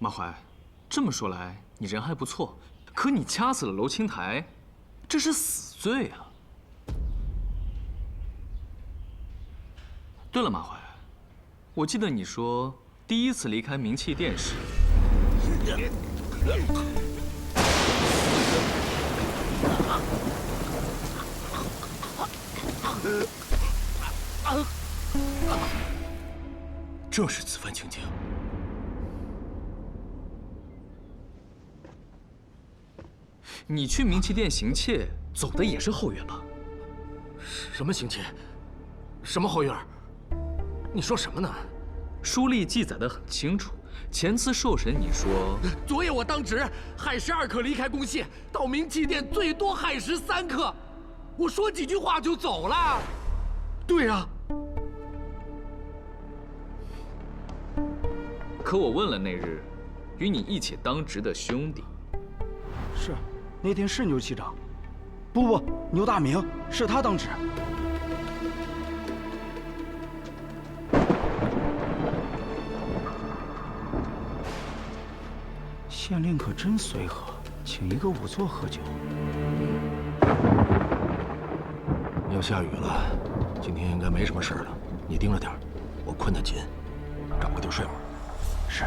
马怀，这么说来，你人还不错，可你掐死了娄青台，这是死罪啊！对了，马怀，我记得你说第一次离开明气店时，正是此番情景。你去明气店行窃，走的也是后院吧？什么行窃？什么后院？你说什么呢？书里记载的很清楚。前次受审，你说昨夜我当值，亥时2刻离开公廨，到明气店最多亥时3刻。我说几句话就走了。对啊。可我问了那日与你一起当值的兄弟，是，那天是牛期长，不，牛大明是他当值。县令可真随和，请一个仵作喝酒。要下雨了，今天应该没什么事了。你盯着点，我困得紧，找个地儿睡会儿。是。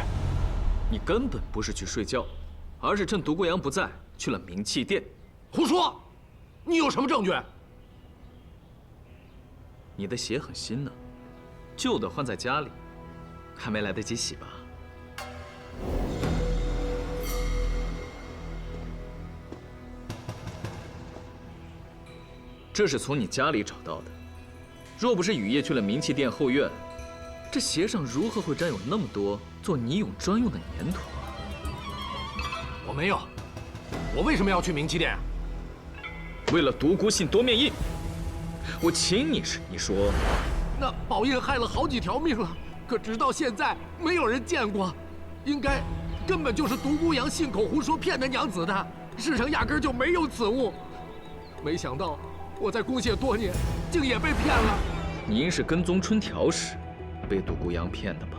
你根本不是去睡觉，而是趁独孤阳不在去了明气店。胡说！你有什么证据？你的鞋很新呢，旧的换在家里，还没来得及洗吧？这是从你家里找到的。若不是雨夜去了明气店后院，这鞋上如何会沾有那么多做泥俑专用的粘土？我没有。我为什么要去明气店啊？为了独孤信多面印。我请你时，你说那宝印害了好几条命了，可直到现在没有人见过，应该根本就是独孤阳信口胡说骗的娘子的，世上压根就没有此物。没想到我在公廨多年，竟也被骗了。你应是跟踪春条时被独孤阳骗的吧？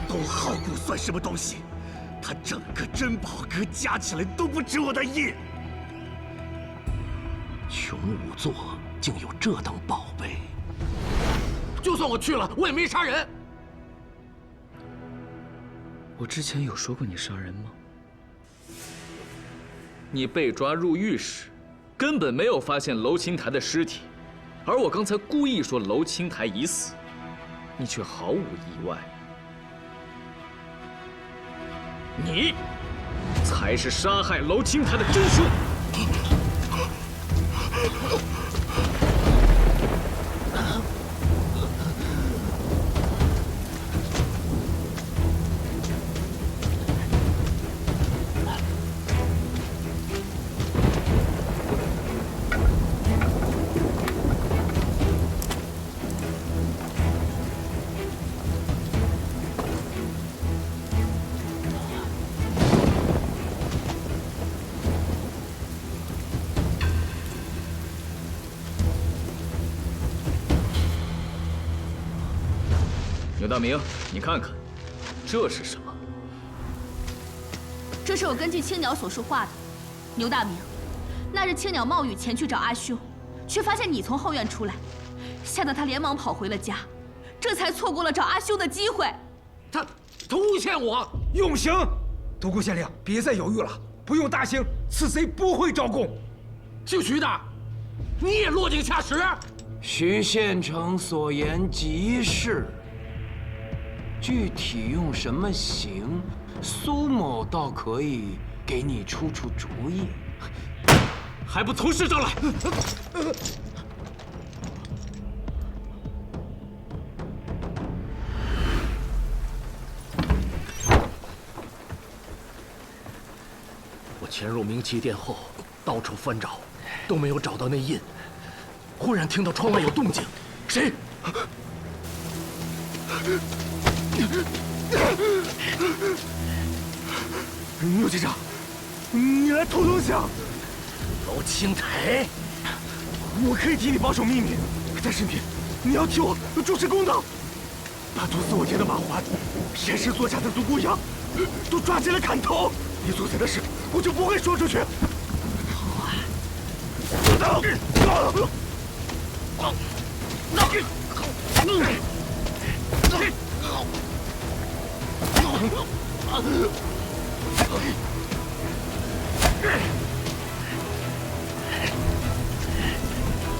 东浩谷算什么东西？他整个珍宝阁加起来都不值我的印。穷仵作竟有这等宝贝！就算我去了，我也没杀人。我之前有说过你杀人吗？你被抓入狱时，根本没有发现娄青台的尸体，而我刚才故意说娄青台已死，你却毫无意外。你才是杀害娄青台的真凶！牛大明，你看看，这是什么？这是我根据青鸟所说画的。牛大明，那日青鸟冒雨前去找阿修，却发现你从后院出来，吓得他连忙跑回了家，这才错过了找阿修的机会。他诬陷我！用刑！独孤县令，别再犹豫了，不用大刑，此贼不会招供。姓徐的，你也落井下石？徐县城所言极是。具体用什么刑，苏某倒可以给你出出主意。还不从实招来！我潜入明气店后，到处翻找，都没有找到那印。忽然听到窗外有动静，谁？牛局长，你来偷东西啊？娄青台，我可以替你保守秘密，但是你要替我主持公道。把毒死我爹的马环，仙师座下的独孤阳，都抓进来砍头。你做贼的事，我就不会说出去。好啊！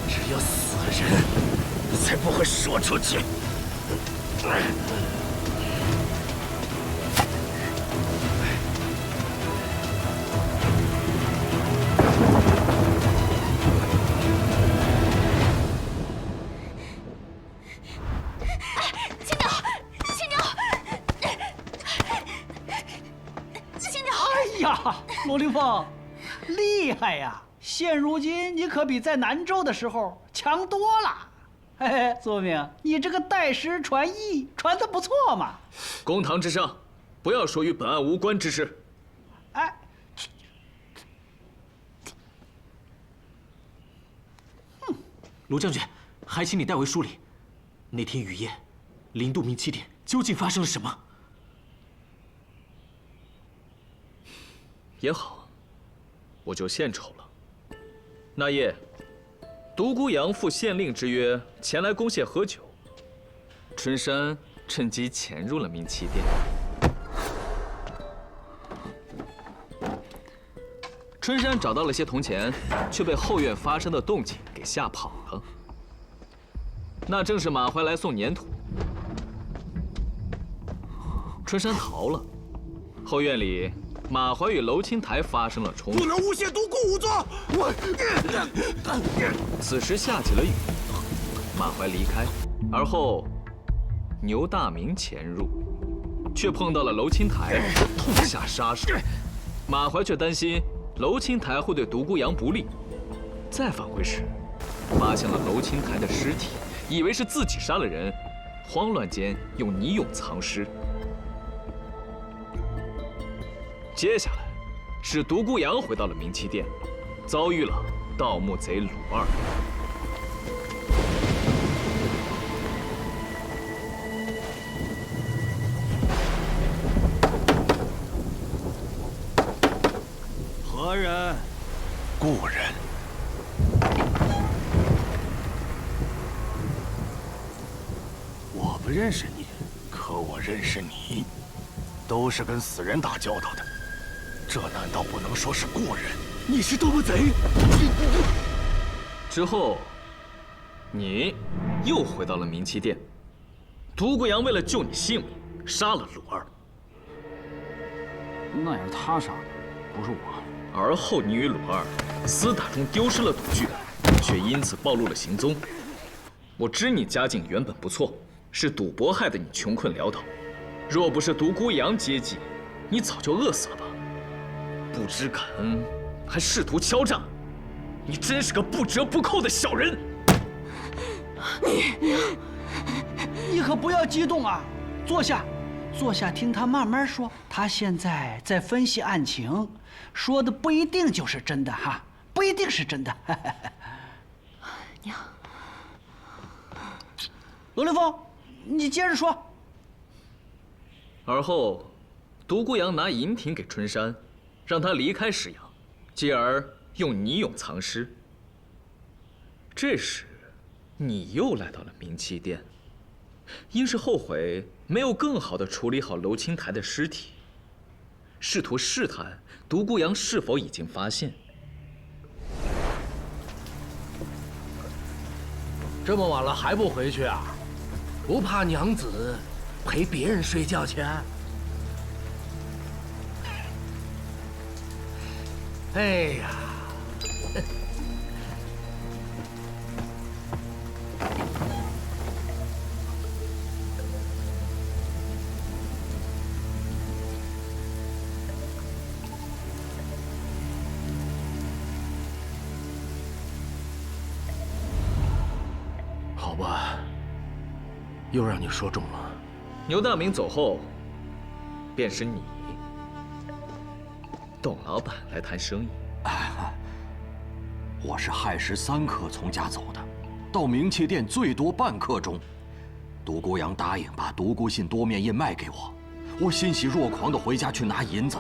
只有死人才不会说出去。罗凌凤，厉害呀！现如今你可比在南州的时候强多了。嘿嘿，祖明，你这个代师传艺传得不错嘛。公堂之上，不要说与本案无关之事。哎，卢将军，还请你代为梳理，那天雨夜，灵渡明七殿究竟发生了什么？也好，我就献丑了。那夜，独孤阳负县令之约前来攻谢喝酒，春山趁机潜入了明七殿。春山找到了些铜钱，却被后院发生的动静给吓跑了。那正是马怀来送粘土，春山逃了，后院里。马怀与楼青台发生了冲突，不能诬陷独孤仵作。此时下起了雨，马怀离开，而后牛大明潜入，却碰到了楼青台，痛下杀手。马怀却担心楼青台会对独孤阳不利，再返回时，发现了楼青台的尸体，以为是自己杀了人，慌乱间用泥俑藏尸。接下来，是独孤阳回到了明七殿，遭遇了盗墓贼鲁二。何人？故人。我不认识你，可我认识你，都是跟死人打交道的。这难道不能说是故人？你是盗墓贼！之后，你又回到了明七殿。独孤阳为了救你性命，杀了鲁二。那也是他杀的，不是我。而后你与鲁二厮打中丢失了赌具，却因此暴露了行踪。我知你家境原本不错，是赌博害得你穷困潦倒。若不是独孤阳接济，你早就饿死了吧？不知感恩，还试图敲诈，你真是个不折不扣的小人！你可不要激动啊，坐下，坐下，听他慢慢说。他现在在分析案情，说的不一定就是真的哈，不一定是真的。娘，罗凌风，你接着说。而后，独孤阳拿银瓶给春山，让他离开石阳，继而用泥俑藏尸。这时，你又来到了明七殿，因是后悔没有更好的处理好楼青台的尸体，试图试探独孤阳是否已经发现。这么晚了还不回去啊？不怕娘子陪别人睡觉去？哎呀！好吧，又让你说中了。牛大明走后，便是你。董老板来谈生意。我是亥时3刻从家走的，到明气殿最多半刻钟。独孤阳答应把独孤信多面印卖给我，我欣喜若狂地回家去拿银子，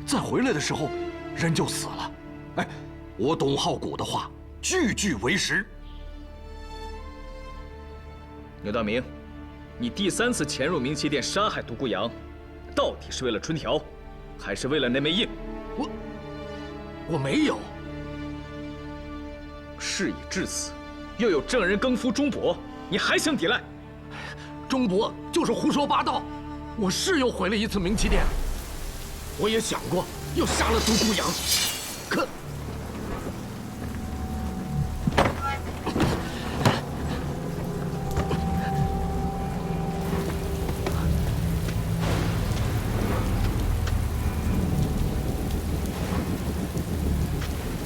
再回来的时候，人就死了。哎，我董浩古的话句句为实。牛大明，你第3次潜入明旗殿杀害独孤阳，到底是为了春条，还是为了那枚印？我没有。事已至此，又有证人更夫钟伯，你还想抵赖？钟伯就是胡说八道。我是又毁了一次明旗殿，我也想过要杀了独孤阳，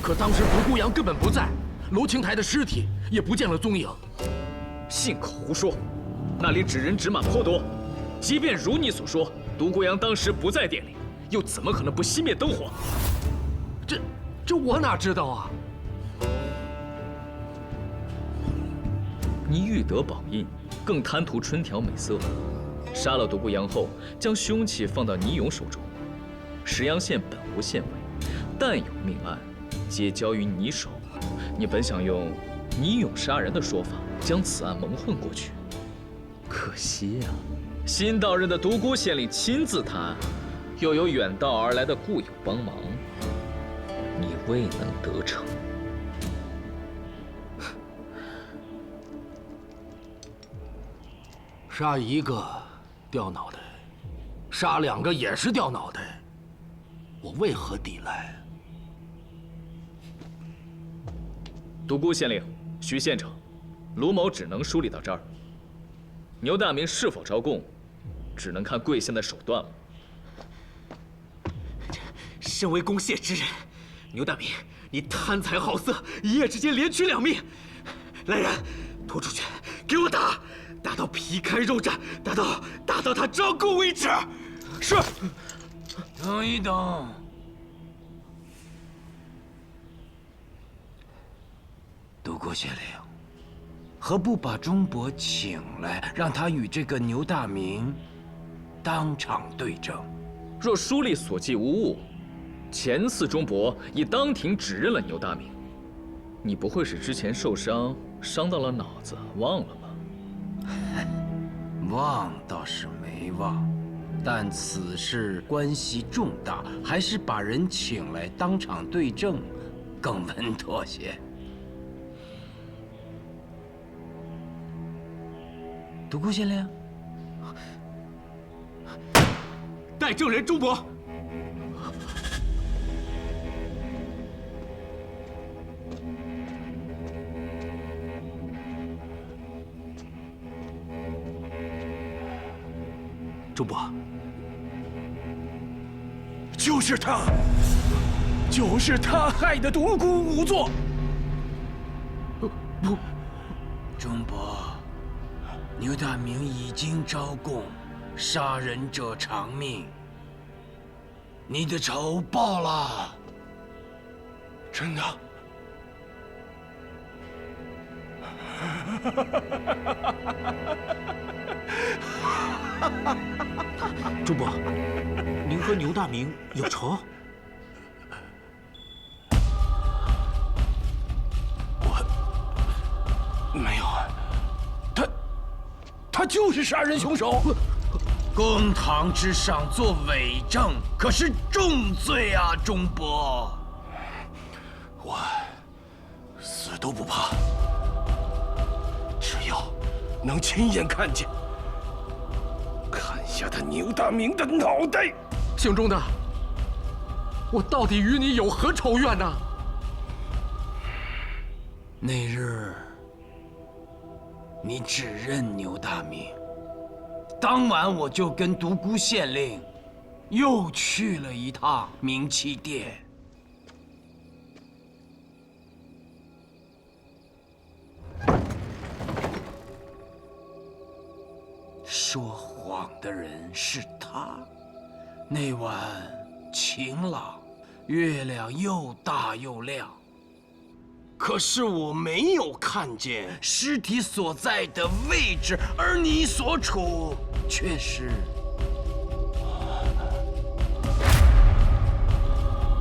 可当时独孤阳根本不在，楼青台的尸体也不见了踪影。信口胡说，那里纸人纸马颇多。即便如你所说，独孤阳当时不在店里，又怎么可能不熄灭灯火？这我哪知道啊！你欲得宝印，更贪图春条美色，杀了独孤阳后，将凶器放到倪勇手中。石阳县本无县尉，但有命案，皆交于你手。你本想用倪勇杀人的说法，将此案蒙混过去。可惜啊，新到任的独孤县令亲自探案，又有远道而来的故友帮忙，你未能得逞。杀一个掉脑袋，杀2个也是掉脑袋，我为何抵赖？独孤县令、徐县丞，卢某只能梳理到这儿。牛大明是否招供，只能看贵县的手段了。身为公谢之人，牛大明，你贪财好色，一夜之间连取2命。来人，拖出去，给我打，打到皮开肉绽，打到他招供为止。是。等一等，独孤县令，何不把钟伯请来，让他与这个牛大明当场对证？若书吏所记无误，前次钟伯已当庭指认了牛大明。你不会是之前受伤，伤到了脑子，忘了吧？忘倒是没忘，但此事关系重大，还是把人请来当场对证更稳妥些。独孤县令，带证人钟伯。钟伯，就是他，就是他害的独孤仵作。钟伯，牛大明已经招供，杀人者偿命。你的仇报了。真的？钟伯，您和牛大明有仇？我没有。他就是杀人凶手。公堂之上做伪证，可是重罪啊，钟伯。我死都不怕，只要能亲眼看见，砍下他牛大明的脑袋。姓钟的，我到底与你有何仇怨呢？那日你指认牛大明，当晚我就跟独孤县令又去了一趟明七殿。说谎的人是他。那晚晴朗，月亮又大又亮。可是我没有看见尸体所在的位置，而你所处却是……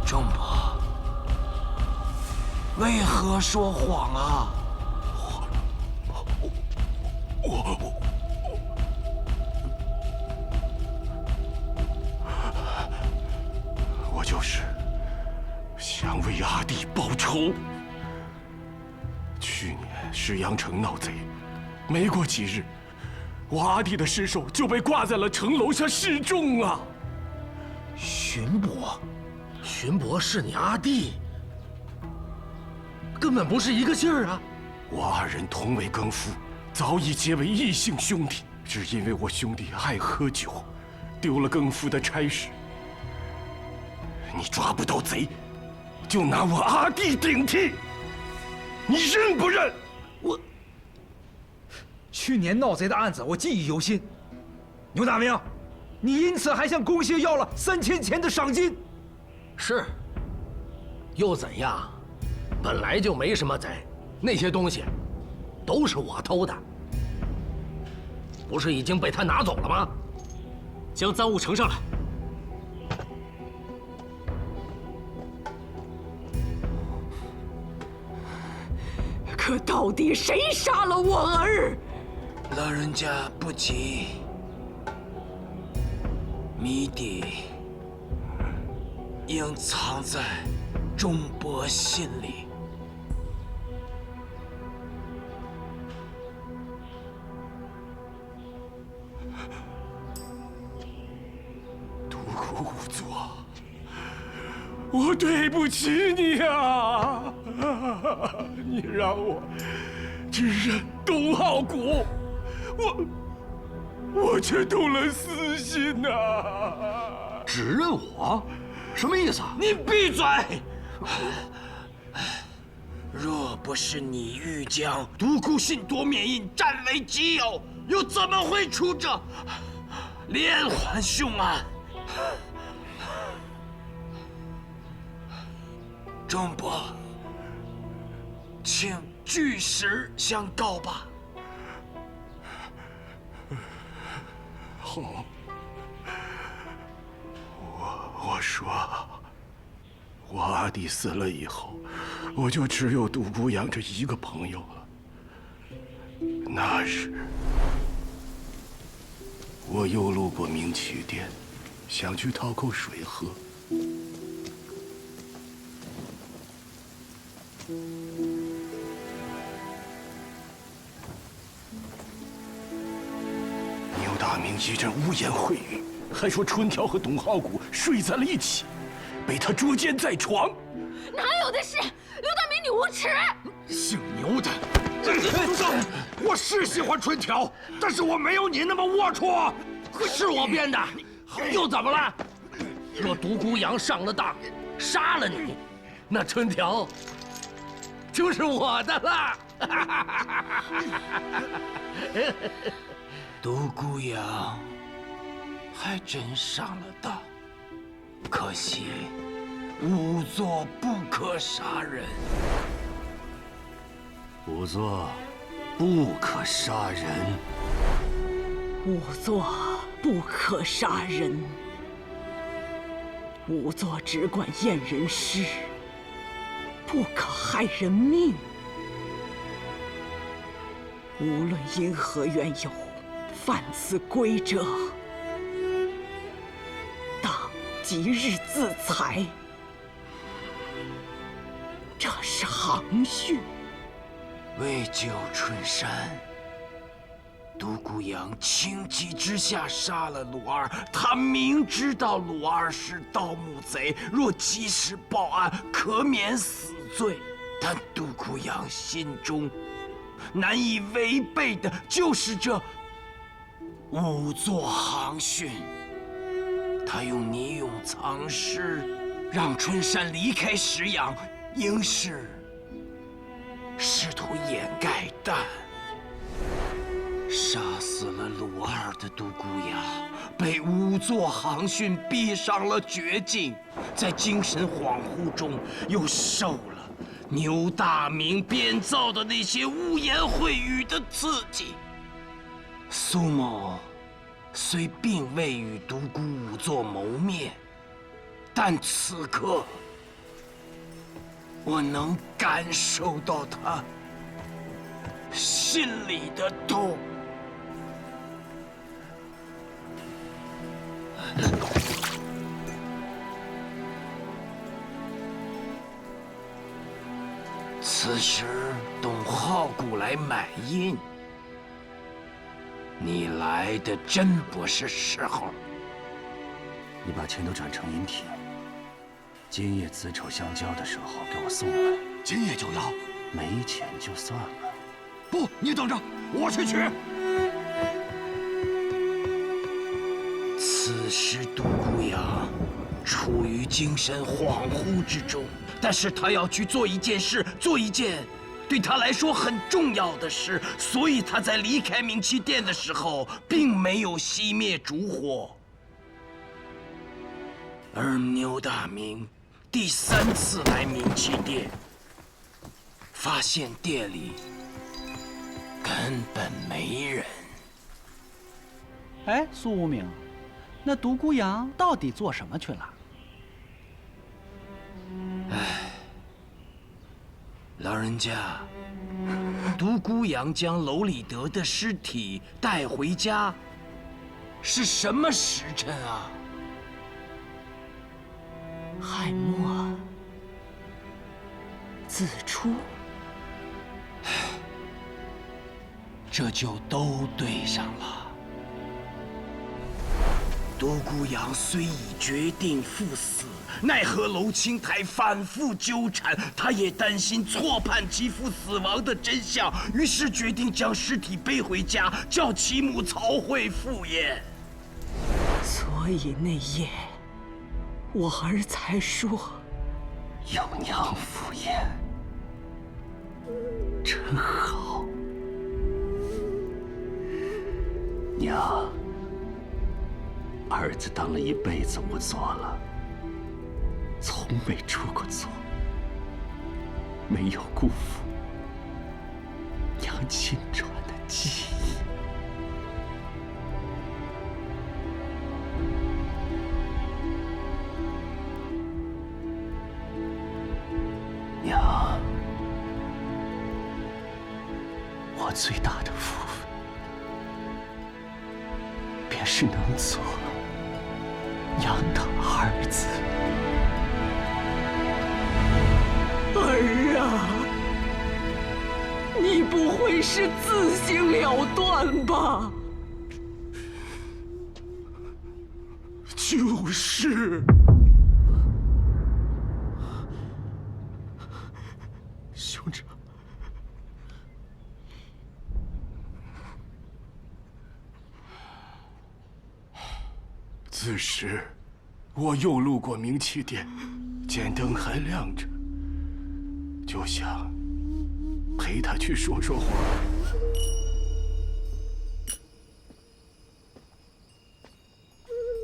仲伯，为何说谎啊？我就是想为阿弟报仇。去年石阳城闹贼，没过几日，我阿弟的尸首就被挂在了城楼下示众啊！荀伯，荀伯是你阿弟，根本不是一个姓儿啊！我二人同为更夫，早已结为异姓兄弟，只因为我兄弟爱喝酒，丢了更夫的差事。你抓不到贼，就拿我阿弟顶替，你认不认？我去年闹贼的案子我记忆犹新。牛大明，你因此还向公谢要了3000钱的赏金。是，又怎样？本来就没什么贼，那些东西都是我偷的，不是已经被他拿走了吗？将赃物呈上来。可到底谁杀了我儿？老人家不急，谜底应藏在仲伯心里。独孤无作，我对不起你呀！你让我只认董浩谷，我却动了私心呐！只认我，什么意思啊？你闭嘴！若不是你欲将独孤信夺冕印占为己有，又怎么会出这连环凶案？仲伯，请据实相告吧。好，我说，我阿弟死了以后，我就只有独孤阳这一个朋友了。那时，我又路过明曲殿，想去讨口水喝。牛大明一阵污言秽语，还说春条和董浩谷睡在了一起，被他捉奸在床。哪有的事！刘大明，你无耻！姓牛的，住手！我是喜欢春条，但是我没有你那么龌龊。是我编的，又怎么了？若独孤阳上了当，杀了你，那春条就是我的了。独孤阳还真上了当，可惜仵作不可杀人。仵作不可杀人。仵作不可杀人，仵作只管验人尸，不可害人命。无论因何缘由，犯此规者，当即日自裁。这是行训。为救春山，独孤阳情急之下杀了鲁二。他明知道鲁二是盗墓贼，若及时报案，可免死罪。但独孤阳心中难以违背的就是这仵作行训。他用泥俑藏尸，让春山离开石阳，应是试图掩盖，但杀死了鲁二的独孤阳，被仵作行训逼上了绝境，在精神恍惚中又受了牛大明编造的那些污言秽语的刺激。苏某虽并未与独孤仵作谋面，但此刻我能感受到他心里的痛。此时董浩古来买印，你来的真不是时候。你把钱都转成银品，今夜子丑相交的时候给我送来。今夜就要？没钱就算了。不，你等着，我去取。此时独孤扬处于精神恍惚之中，但是他要去做一件事，做一件对他来说很重要的事，所以他在离开冥器殿的时候并没有熄灭烛火。而牛大明第3次来冥器殿，发现殿里根本没人。哎，苏无名，那独孤扬到底做什么去了？老人家，独孤扬将楼里德的尸体带回家，是什么时辰啊？亥末子初，这就都对上了。独孤扬虽已决定赴死，奈何楼青台反复纠缠，他也担心错判其父死亡的真相，于是决定将尸体背回家，叫其母曹慧赴宴。所以那夜我儿才说有娘赴宴，真好。娘，儿子当了一辈子仵作了，从没出过错，没有辜负娘亲传的记忆。娘，我最大的福分，便是能做娘的儿子。儿啊，你不会是自行了断吧？就是。兄长，此时，我又路过冥器殿，见灯还亮着，就想陪他去说说话。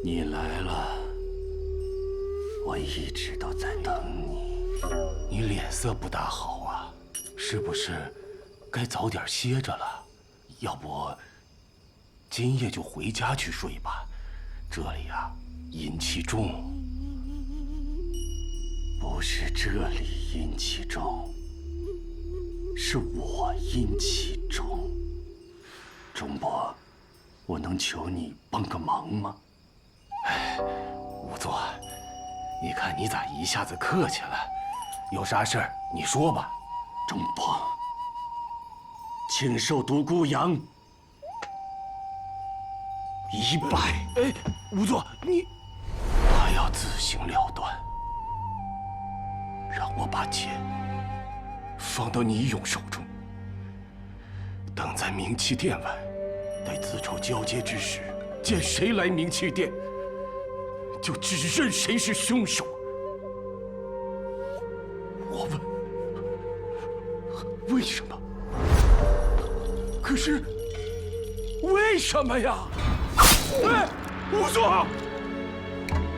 你来了，我一直都在等你。你脸色不大好啊，是不是该早点歇着了？要不今夜就回家去睡吧，这里啊阴气重。不是这里阴气重，是我阴气重。钟伯，我能求你帮个忙吗？哎，仵作，你看你咋一下子客气了？有啥事儿你说吧。钟伯，请受独孤扬100。哎，仵作，你他要自行了断，让我把钱放到你勇手中，等在冥器殿外，待子丑交接之时，见谁来冥器殿，就指认谁是凶手。我问，为什么？可是，为什么呀？哎，仵作，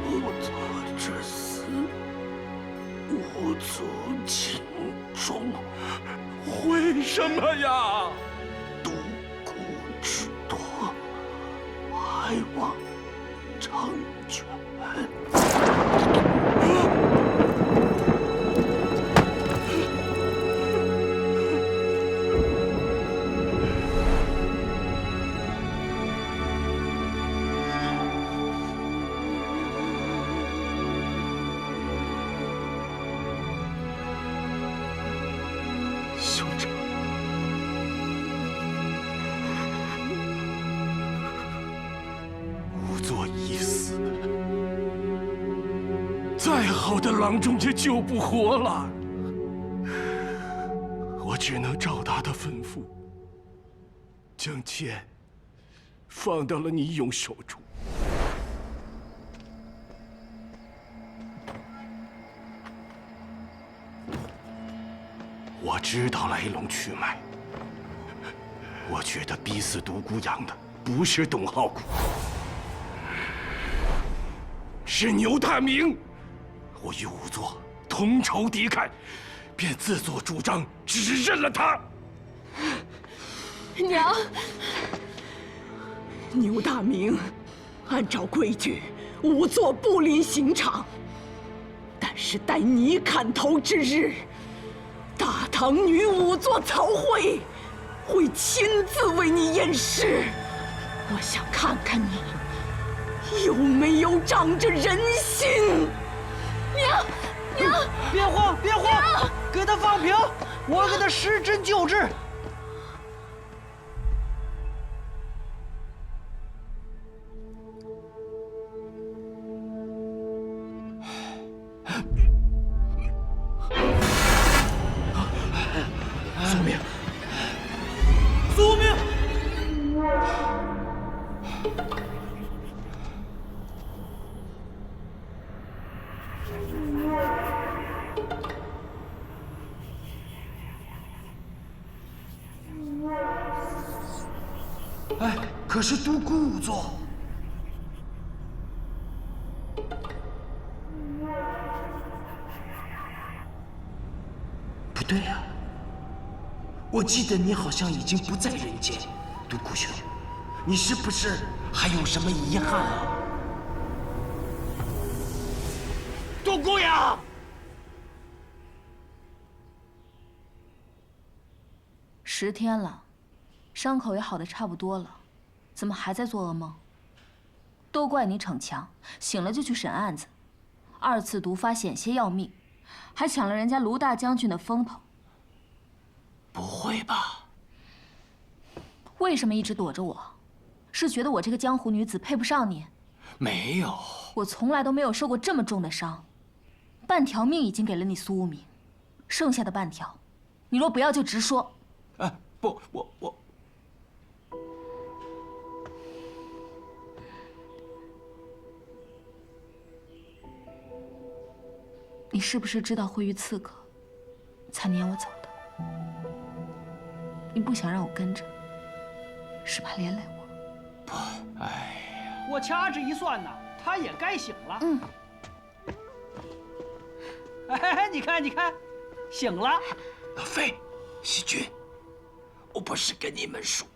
仵作之死，无足轻重。为什么呀？独孤之多，还望成全。兄长，仵作已死，再好的郎中也救不活了。我只能照他的吩咐，将剑放到了你永手中。我知道来龙去脉。我觉得逼死独孤阳的不是董浩谷，是牛大明。我与仵作同仇敌忾，便自作主张指认了他。娘，牛大明，按照规矩，仵作不临刑场，但是待你砍头之日，大唐女仵作曹慧会亲自为你验尸。我想看看你有没有长着人心。娘，别慌，别慌，给他放平，我给他施针救治。苏明，苏明，哎，可是独孤仵作。不对呀，我记得你好像已经不在人间，独孤兄，你是不是还有什么遗憾啊？独孤阳，10天了，伤口也好的差不多了，怎么还在做噩梦？都怪你逞强，醒了就去审案子，2次毒发险些要命，还抢了人家卢大将军的风头。不会吧？为什么一直躲着我？是觉得我这个江湖女子配不上你？没有，我从来都没有受过这么重的伤，半条命已经给了你苏无名，剩下的半条，你若不要就直说。不，我。你是不是知道会遇刺客，才撵我走的？你不想让我跟着，是怕连累我？不，哎呀，我掐指一算呐，他也该醒了。哎，你看，醒了。老费，细菌，我不是跟你们说。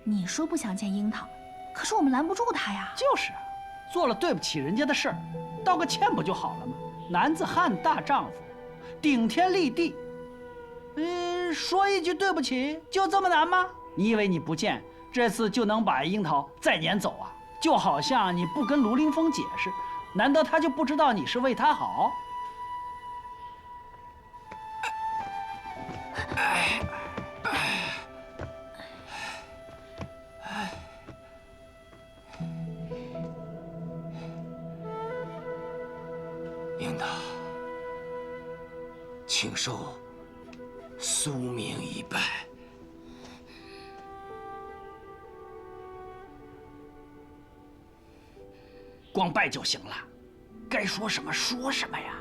你说不想见樱桃，可是我们拦不住他呀。就是，做了对不起人家的事儿，道个歉不就好了吗？男子汉大丈夫，顶天立地。说一句对不起就这么难吗？你以为你不见，这次就能把樱桃再撵走啊？就好像你不跟卢凌风解释，难道他就不知道你是为他好？樱桃，请受苏明一拜。光拜就行了，该说什么说什么呀。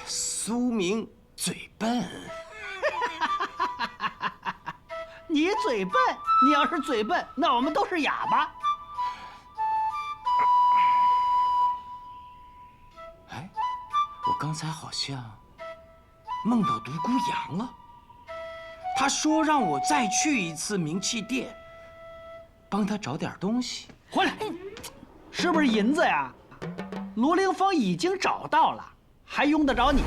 苏明嘴笨。你嘴笨，你要是嘴笨，那我们都是哑巴。才好像梦到独孤阳了。他说让我再去一次冥器殿，帮他找点东西回来。是不是银子呀？卢凌风已经找到了，还用得着你？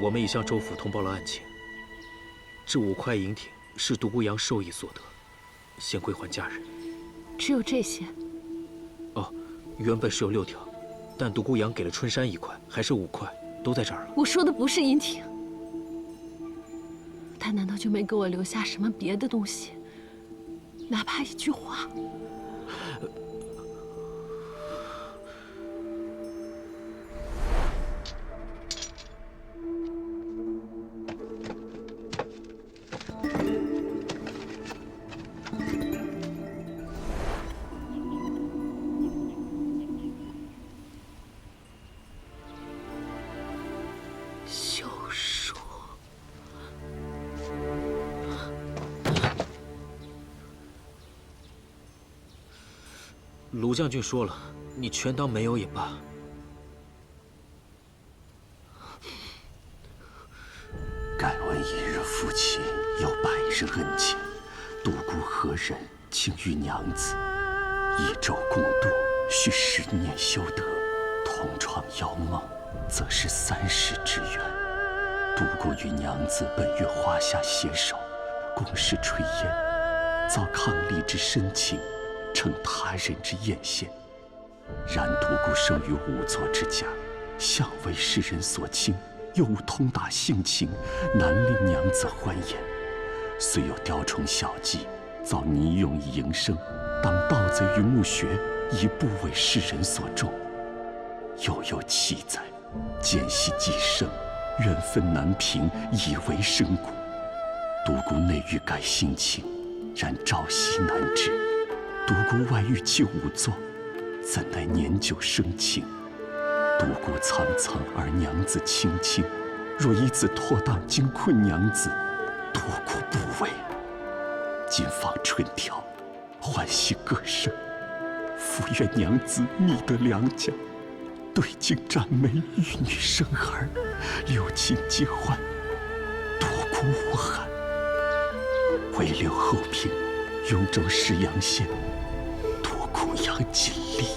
我们已向州府通报了案情。这5块银挺是独孤阳授意所得，现归还家人。只有这些？哦，原本是有6条，但独孤阳给了春山1块，还是5块，都在这儿了。我说的不是银挺，他难道就没给我留下什么别的东西？哪怕一句话？卢将军说了，你全当没有也罢。敢问一日夫妻，有百日恩情，独孤何人请与娘子一舟共度，需10年修得，同床遥梦，则是30之缘。独孤与娘子本于华夏携手，共事炊烟，遭伉俪之深情，成他人之艳羡。然独孤生于仵作之家，向为世人所轻，又无通达性情，难令娘子欢颜。虽有雕虫小技，遭泥用以营生，当盗贼于墓穴，已不为世人所重。又有奇哉，间隙既生，缘分难平，以为深谷。独孤内欲改性情，然朝夕难至。独孤外欲救仵作，怎奈年久生情。独孤苍苍而娘子青青，若以此托当惊困娘子，独孤不为。今访春条，欢喜各生，复愿娘子觅得良家，对镜展眉，育女生儿，六亲皆欢，独孤无憾。唯留后平，永州石阳县，独孤阳尽力。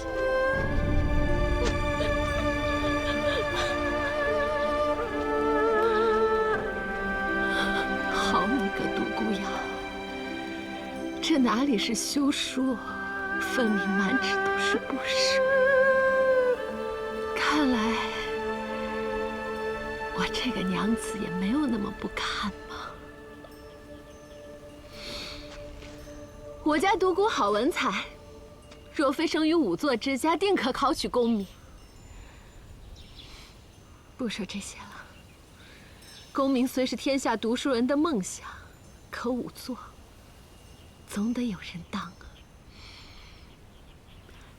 好你个独孤阳，这哪里是休书，分明满纸都是不舍。看来我这个娘子也没有那么不堪嘛。我家独孤好文采，若非生于仵作之家，定可考取功名。不说这些了，功名虽是天下读书人的梦想，可仵作总得有人当啊。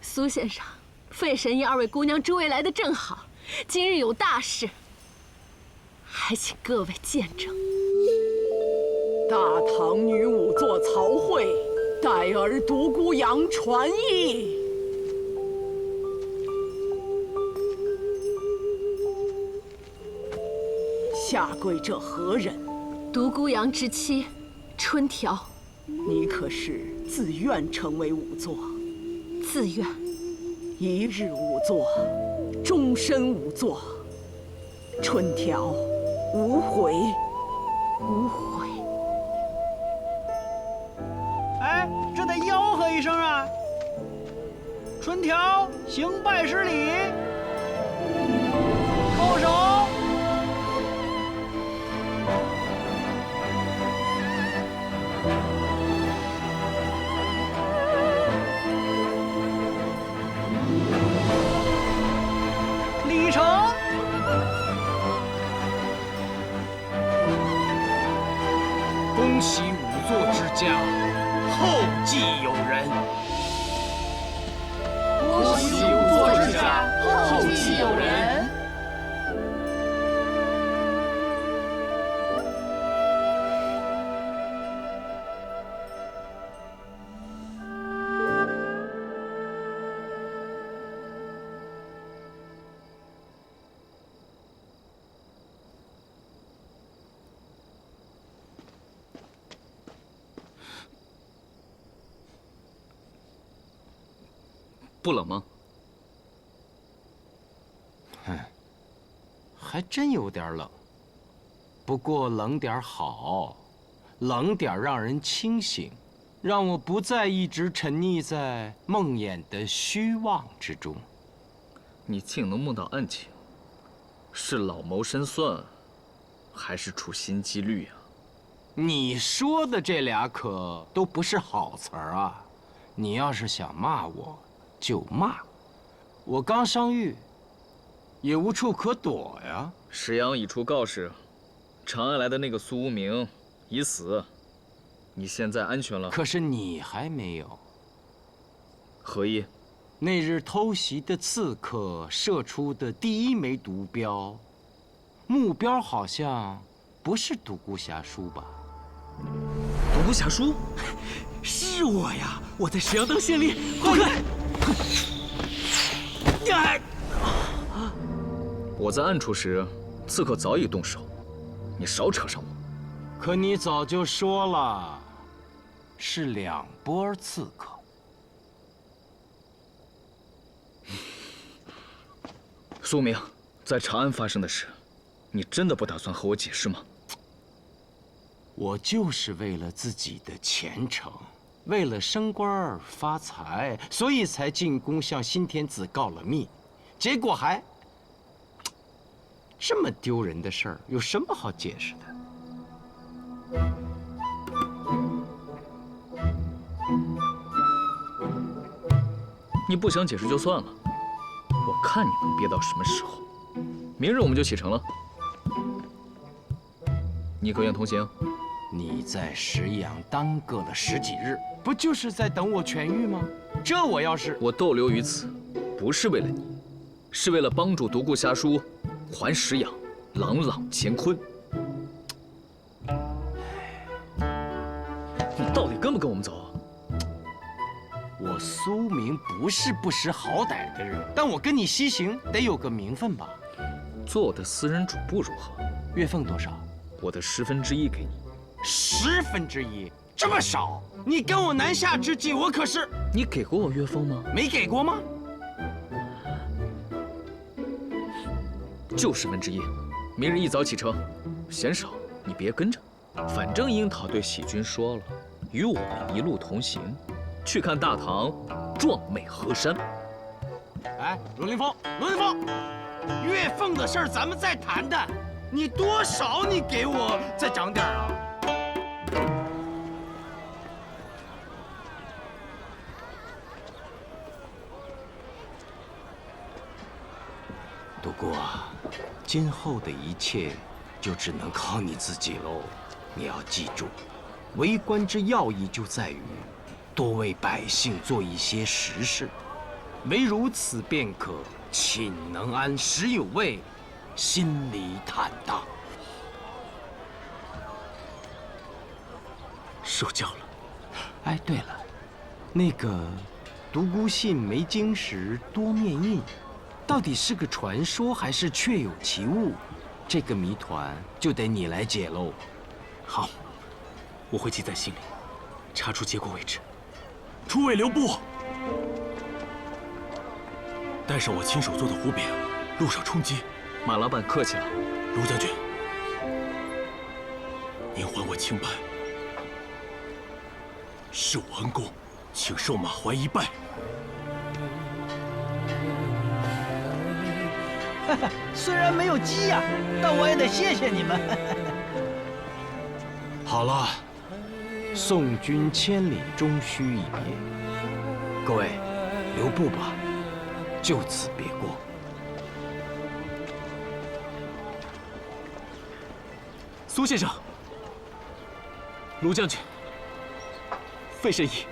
苏先生、费神医2位姑娘诸位来得正好，今日有大事，还请各位见证。大唐女仵作曹慧，待儿独孤阳传译。下跪者何人？独孤阳之妻，春条。你可是自愿成为仵作？自愿。一日仵作，终身仵作。春条，无悔。无悔。哎，这得吆喝一声啊！春条，行拜师礼，叩首。不冷吗？哼，还真有点冷。不过冷点好，冷点让人清醒，让我不再一直沉溺在梦魇的虚妄之中。你竟能梦到案情，是老谋深算，还是处心积虑啊？你说的这俩可都不是好词儿啊！你要是想骂我，就骂。我刚上狱，也无处可躲呀。石阳已出告示，长安来的那个苏无名已死，你现在安全了。可是你还没有。何意？那日偷袭的刺客射出的第一枚毒镖，目标好像不是独孤侠书吧？独孤侠书，是我呀！我在石阳当县令，快看！我在暗处时，刺客早已动手，你少扯上我。可你早就说了，是2波刺客。苏明，在长安发生的事，你真的不打算和我解释吗？我就是为了自己的前程，为了升官发财，所以才进宫向新天子告了密，结果还这么丢人的事儿，有什么好解释的？你不想解释就算了，我看你能憋到什么时候。明日我们就启程了，你可愿同行？你在石阳耽搁了10几日，不就是在等我痊愈吗？这我要是……我逗留于此，不是为了你，是为了帮助独孤侠书还石阳朗朗乾坤。你到底跟不跟我们走？我苏明不是不识好歹的人，但我跟你西行得有个名分吧？做我的私人主簿如何？月俸多少？我的1/10给你。1/10，这么少？你跟我南下之际，我可是……你给过我月俸吗？没给过吗？就1/10。明日一早启程，嫌少你别跟着。反正樱桃对喜君说了，与我一路同行，去看大唐壮美河山。哎，罗凌风，罗凌风，月俸的事儿咱们再谈谈。你多少你给我再涨点啊！独孤啊，今后的一切就只能靠你自己喽。你要记住，为官之要义就在于多为百姓做一些实事，唯如此便可寝能安，食有味，心里坦荡。受教了。哎，对了，那个独孤信没晶石多面印，到底是个传说还是确有其物？这个谜团就得你来解喽。好，我会记在心里，查出结果为止。诸位留步，带上我亲手做的胡饼，路上充饥。马老板客气了。卢将军，您还我清白，是我恩公，请受马怀一拜。虽然没有鸡呀，但我也得谢谢你们。好了，送君千里，终须一别。各位，留步吧，就此别过。苏先生，卢将军，费神医，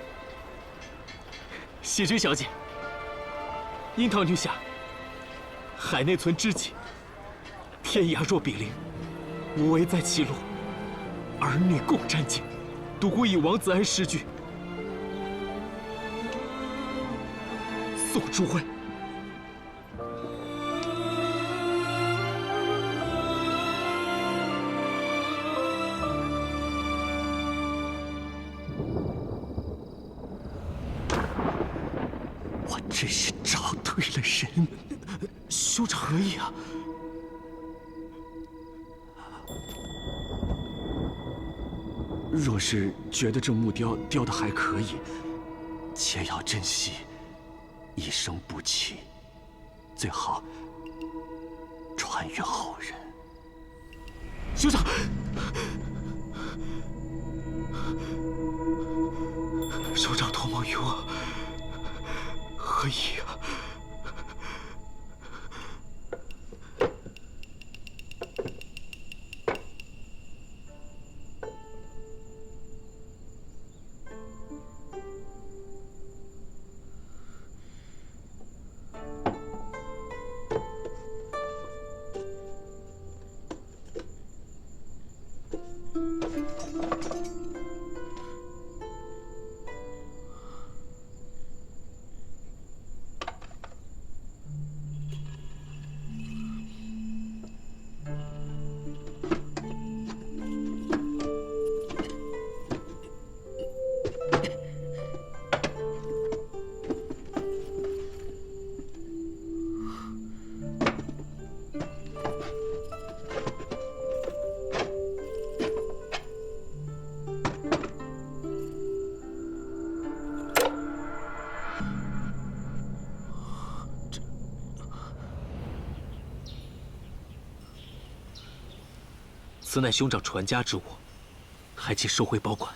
喜君小姐，樱桃女侠，海内存知己，天涯若比邻，无为在歧路，儿女共沾巾，独孤以王子安诗句，送诸位。我真是找对了人。兄长何意啊？若是觉得这木雕雕得还可以，且要珍惜，一生不弃，最好传于后人。兄长，兄长托梦于我，何意啊？此乃兄长传家之物，还请收回保管。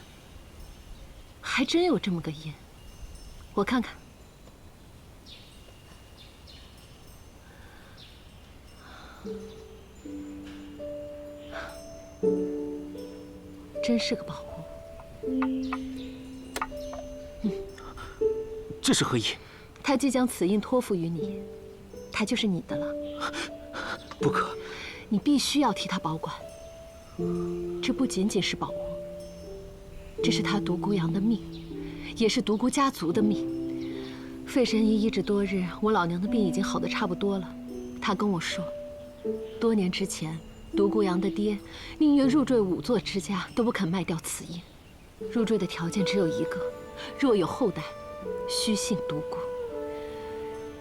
还真有这么个印，我看看。真是个宝物。这是何意？他既将此印托付于你，他就是你的了。不可！你必须要替他保管。这不仅仅是宝物，这是他独孤阳的命，也是独孤家族的命。费神医医治多日，我老娘的病已经好得差不多了。他跟我说，多年之前，独孤阳的爹宁愿入赘5座之家，都不肯卖掉此印。入赘的条件只有一个，若有后代，须姓独孤。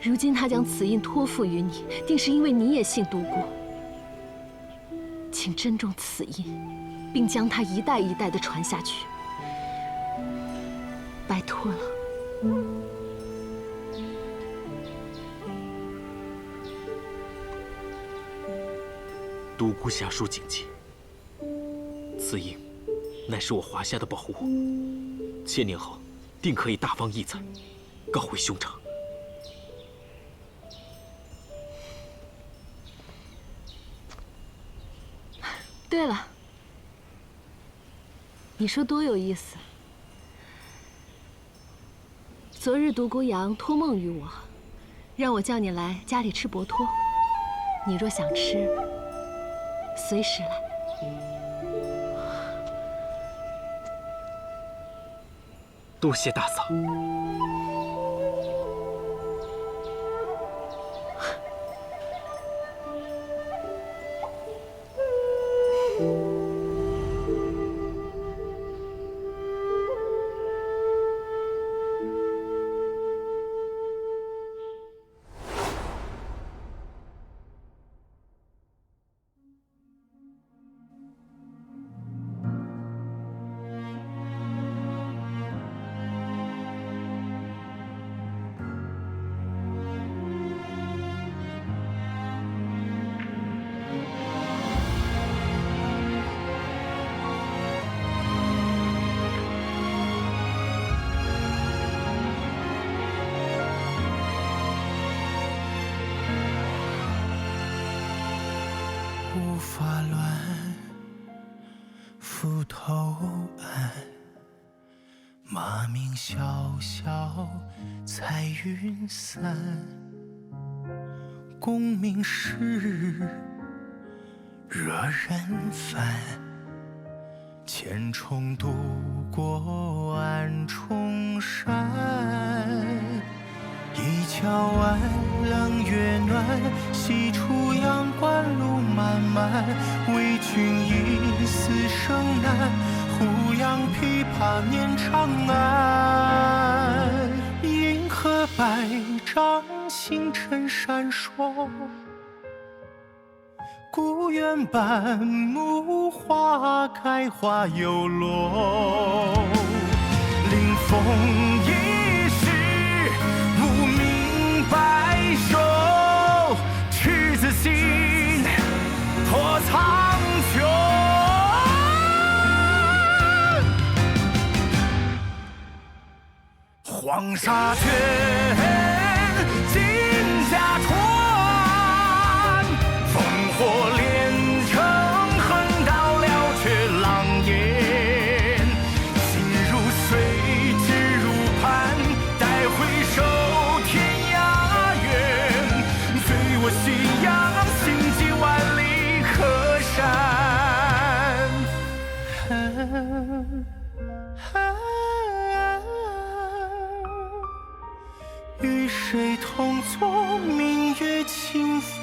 如今他将此印托付于你，定是因为你也姓独孤。请珍重此印，并将它一代一代的传下去。拜托了。独孤侠书谨记，此印乃是我华夏的保护物，1000年后定可以大放异彩，告回兄长。对了，你说多有意思。昨日独孤阳托梦于我，让我叫你来家里吃薄托。你若想吃，随时来。多谢大嫂。无法乱，斧头岸，马鸣萧萧，彩云散。功名事，惹人烦。千重渡过暗重山。一桥弯，冷月暖，西出阳关路漫漫。为君一死生难，胡杨琵琶念长安。银河百丈星辰闪烁，故园半亩花开花又落。临风一世，无名白首，赤子心，破苍穹。黄沙卷，金甲穿，烽火连城，横刀了却狼烟。心如水，志如磐，待回首天涯远。随我信仰，行迹万里河山。与谁同坐明月清风？